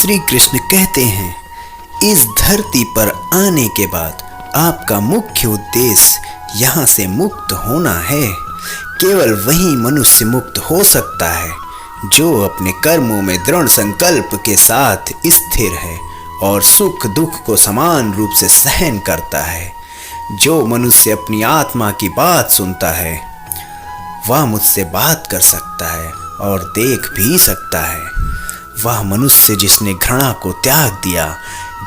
श्री कृष्ण कहते हैं, इस धरती पर आने के बाद आपका मुख्य उद्देश्य यहाँ से मुक्त होना है। केवल वही मनुष्य मुक्त हो सकता है जो अपने कर्मों में दृढ़ संकल्प के साथ स्थिर है और सुख दुख को समान रूप से सहन करता है। जो मनुष्य अपनी आत्मा की बात सुनता है वह मुझसे बात कर सकता है और देख भी सकता है। वह मनुष्य जिसने घृणा को त्याग दिया,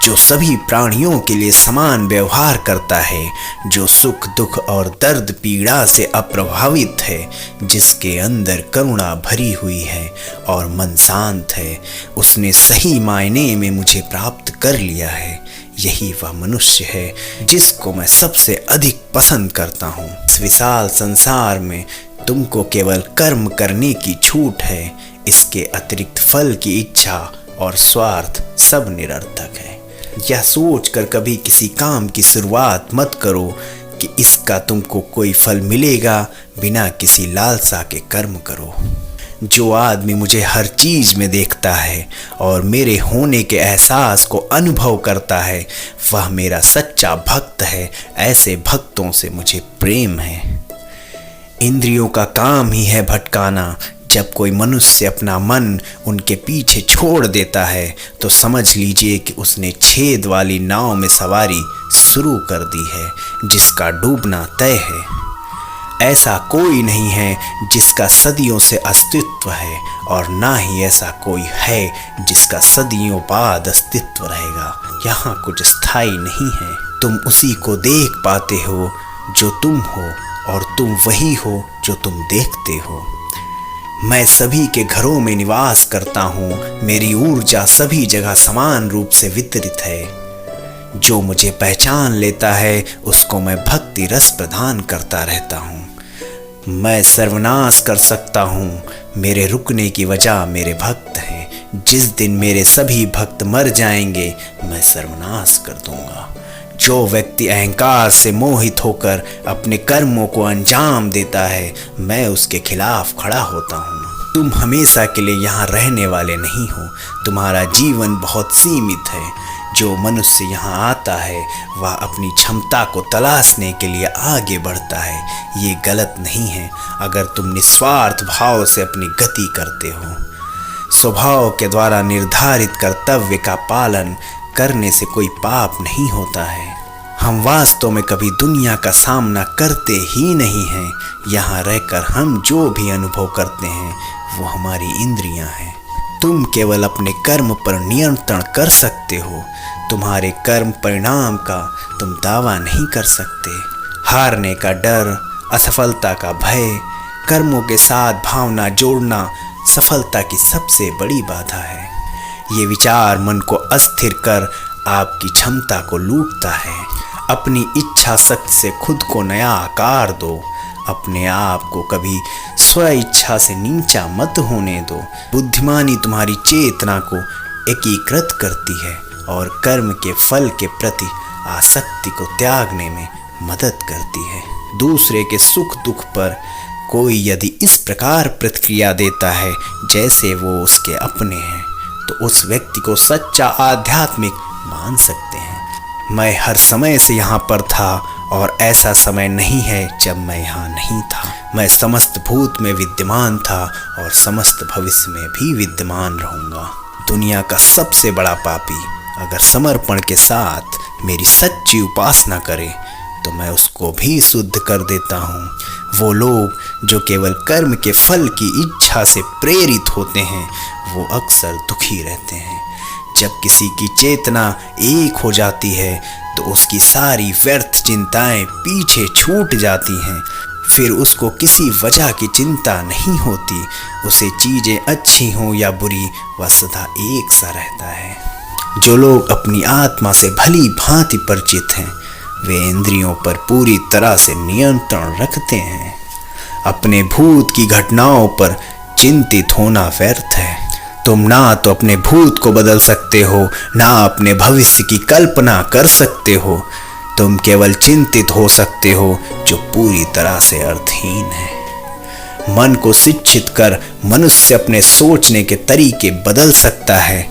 जो सभी प्राणियों के लिए समान व्यवहार करता है, जो सुख दुख और दर्द पीड़ा से अप्रभावित है, जिसके अंदर करुणा भरी हुई है और मन शांत है, उसने सही मायने में मुझे प्राप्त कर लिया है। यही वह मनुष्य है जिसको मैं सबसे अधिक पसंद करता हूँ। इस विशाल संसार में तुमको केवल कर्म करने की छूट है। इसके अतिरिक्त फल की इच्छा और स्वार्थ सब निरर्थक है। यह सोचकर कभी किसी काम की शुरुआत मत करो कि इसका तुमको कोई फल मिलेगा। बिना किसी लालसा के कर्म करो। जो आदमी मुझे हर चीज में देखता है और मेरे होने के एहसास को अनुभव करता है, वह मेरा सच्चा भक्त है। ऐसे भक्तों से मुझे प्रेम है। इंद्रियों का काम ही है भटकाना। जब कोई मनुष्य अपना मन उनके पीछे छोड़ देता है तो समझ लीजिए कि उसने छेद वाली नाव में सवारी शुरू कर दी है जिसका डूबना तय है। ऐसा कोई नहीं है जिसका सदियों से अस्तित्व है और ना ही ऐसा कोई है जिसका सदियों बाद अस्तित्व रहेगा। यहाँ कुछ स्थायी नहीं है। तुम उसी को देख पाते हो जो तुम हो और तुम वही हो जो तुम देखते हो। मैं सभी के घरों में निवास करता हूँ। मेरी ऊर्जा सभी जगह समान रूप से वितरित है। जो मुझे पहचान लेता है उसको मैं भक्ति रस प्रदान करता रहता हूँ। मैं सर्वनाश कर सकता हूँ। मेरे रुकने की वजह मेरे भक्त हैं। जिस दिन मेरे सभी भक्त मर जाएंगे मैं सर्वनाश कर दूंगा। जो व्यक्ति अहंकार से मोहित होकर अपने कर्मों को अंजाम देता है, मैं उसके खिलाफ खड़ा होता हूँ। तुम हमेशा के लिए यहाँ रहने वाले नहीं हो। तुम्हारा जीवन बहुत सीमित है। जो मनुष्य यहाँ आता है वह अपनी क्षमता को तलाशने के लिए आगे बढ़ता है। ये गलत नहीं है अगर तुम निस्वार्थ भाव से अपनी गति करते हो। स्वभाव के द्वारा निर्धारित कर्तव्य का पालन करने से कोई पाप नहीं होता है। हम वास्तव में कभी दुनिया का सामना करते ही नहीं हैं। यहाँ रहकर हम जो भी अनुभव करते हैं वो हमारी इंद्रियां हैं। तुम केवल अपने कर्म पर नियंत्रण कर सकते हो। तुम्हारे कर्म परिणाम का तुम दावा नहीं कर सकते। हारने का डर, असफलता का भय, कर्मों के साथ भावना जोड़ना सफलता की सबसे बड़ी बाधा है। ये विचार मन को अस्थिर कर आपकी क्षमता को लूटता है। अपनी इच्छा शक्ति से खुद को नया आकार दो। अपने आप को कभी स्व इच्छा से नीचा मत होने दो। बुद्धिमानी तुम्हारी चेतना को एकीकृत करती है और कर्म के फल के प्रति आसक्ति को त्यागने में मदद करती है। दूसरे के सुख दुख पर कोई यदि इस प्रकार प्रतिक्रिया देता है जैसे वो उसके अपने हैं, तो उस व्यक्ति को सच्चा आध्यात्मिक मान सकते हैं। मैं हर समय से यहाँ पर था और ऐसा समय नहीं है जब मैं यहाँ नहीं था। मैं समस्त भूत में विद्यमान था और समस्त भविष्य में भी विद्यमान रहूँगा। दुनिया का सबसे बड़ा पापी अगर समर्पण के साथ मेरी सच्ची उपासना करे तो मैं उसको भी शुद्ध कर देता हूँ। वो लोग जो केवल कर्म के फल की इच्छा से प्रेरित होते हैं वो अक्सर दुखी रहते हैं। जब किसी की चेतना एक हो जाती है तो उसकी सारी व्यर्थ चिंताएं पीछे छूट जाती हैं। फिर उसको किसी वजह की चिंता नहीं होती। उसे चीज़ें अच्छी हों या बुरी, वह सदा एक सा रहता है। जो लोग अपनी आत्मा से भली भांति परिचित हैं वे इंद्रियों पर पूरी तरह से नियंत्रण रखते हैं। अपने भूत की घटनाओं पर चिंतित होना व्यर्थ है। तुम ना तो अपने भूत को बदल सकते हो, ना अपने भविष्य की कल्पना कर सकते हो। तुम केवल चिंतित हो सकते हो जो पूरी तरह से अर्थहीन है। मन को शिक्षित कर मनुष्य अपने सोचने के तरीके बदल सकता है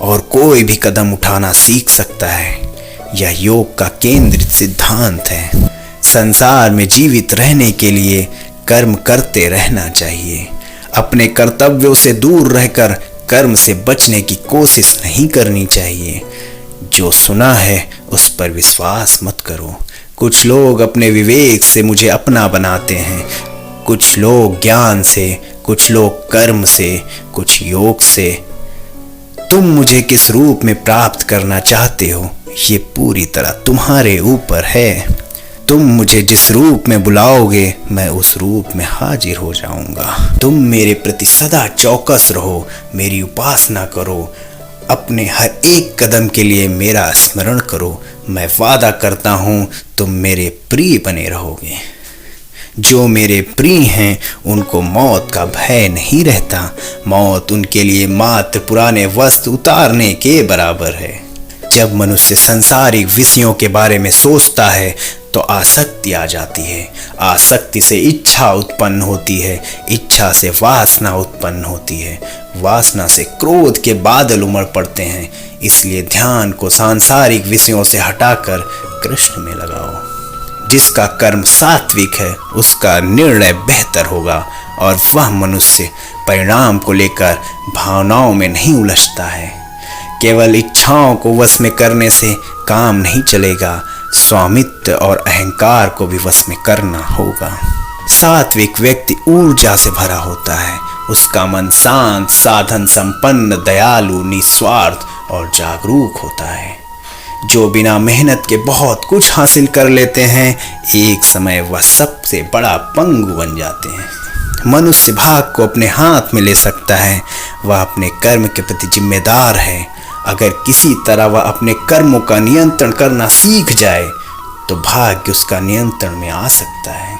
और कोई भी कदम उठाना सीख सकता है। यह योग का केंद्रित सिद्धांत है। संसार में जीवित रहने के लिए कर्म करते रहना चाहिए। अपने कर्तव्यों से दूर रहकर कर्म से बचने की कोशिश नहीं करनी चाहिए। जो सुना है उस पर विश्वास मत करो। कुछ लोग अपने विवेक से मुझे अपना बनाते हैं, कुछ लोग ज्ञान से, कुछ लोग कर्म से, कुछ योग से। तुम मुझे किस रूप में प्राप्त करना चाहते हो ये पूरी तरह तुम्हारे ऊपर है। तुम मुझे जिस रूप में बुलाओगे मैं उस रूप में हाजिर हो जाऊंगा। तुम मेरे प्रति सदा चौकस रहो, मेरी उपासना करो, अपने हर एक कदम के लिए मेरा स्मरण करो। मैं वादा करता हूँ तुम मेरे प्रिय बने रहोगे। जो मेरे प्रिय हैं उनको मौत का भय नहीं रहता। मौत उनके लिए मात्र पुराने वस्त्र उतारने के बराबर है। जब मनुष्य सांसारिक विषयों के बारे में सोचता है तो आसक्ति आ जाती है। आसक्ति से इच्छा उत्पन्न होती है, इच्छा से वासना उत्पन्न होती है, वासना से क्रोध के बादल उमड़ पड़ते हैं। इसलिए ध्यान को सांसारिक विषयों से हटाकर कृष्ण में लगाओ। जिसका कर्म सात्विक है उसका निर्णय बेहतर होगा और वह मनुष्य परिणाम को लेकर भावनाओं में नहीं उलझता है। केवल इच्छाओं को वश में करने से काम नहीं चलेगा, स्वामित्व और अहंकार को भी वश में करना होगा। सात्विक व्यक्ति ऊर्जा से भरा होता है। उसका मन शांत, साधन संपन्न, दयालु, निस्वार्थ और जागरूक होता है। जो बिना मेहनत के बहुत कुछ हासिल कर लेते हैं, एक समय वह सबसे बड़ा पंगु बन जाते हैं। मनुष्य भाग को अपने हाथ में ले सकता है। वह अपने कर्म के प्रति जिम्मेदार है। अगर किसी तरह वह अपने कर्मों का नियंत्रण करना सीख जाए तो भाग्य उसका नियंत्रण में आ सकता है।